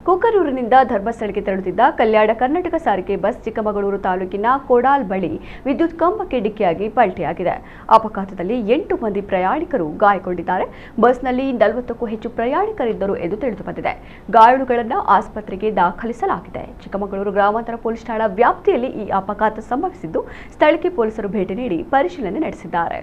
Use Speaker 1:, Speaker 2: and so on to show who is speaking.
Speaker 1: ಕುಕನೂರಿನಿಂದ ಧರ್ಮಸ್ಥಳಕ್ಕೆ ತೆರಳುತ್ತಿದ್ದ ಕಲ್ಯಾಣ ಕರ್ನಾಟಕ ಸಾರಿಗೆ ಬಸ್ ಚಿಕ್ಕಮಗಳೂರು ತಾಲೂಕಿನ ಕೋಡಾಲ್ ಬಳಿ ವಿದ್ಯುತ್ ಕಂಬಕ್ಕೆ ಡಿಕ್ಕಿಯಾಗಿ ಪಲ್ಟಿಯಾಗಿದೆ. ಅಪಘಾತದಲ್ಲಿ 8 ಮಂದಿ ಪ್ರಯಾಣಿಕರು ಗಾಯಗೊಂಡಿದ್ದಾರೆ. ಬಸ್ನಲ್ಲಿ 40ಕ್ಕೂ ಹೆಚ್ಚು ಪ್ರಯಾಣಿಕರಿದ್ದರು ಎಂದು ತಿಳಿದುಬಂದಿದೆ. ಗಾಯಾಳುಗಳನ್ನು ಆಸ್ಪತ್ರೆಗೆ ದಾಖಲಿಸಲಾಗಿದೆ. ಚಿಕ್ಕಮಗಳೂರು ಗ್ರಾಮಾಂತರ ಪೊಲೀಸ್ ಠಾಣಾ ವ್ಯಾಪ್ತಿಯಲ್ಲಿ ಈ ಅಪಘಾತ ಸಂಭವಿಸಿದ್ದು, ಸ್ಥಳಕ್ಕೆ ಪೊಲೀಸರು ಭೇಟಿ ನೀಡಿ ಪರಿಶೀಲನೆ ನಡೆಸಿದ್ದಾರೆ.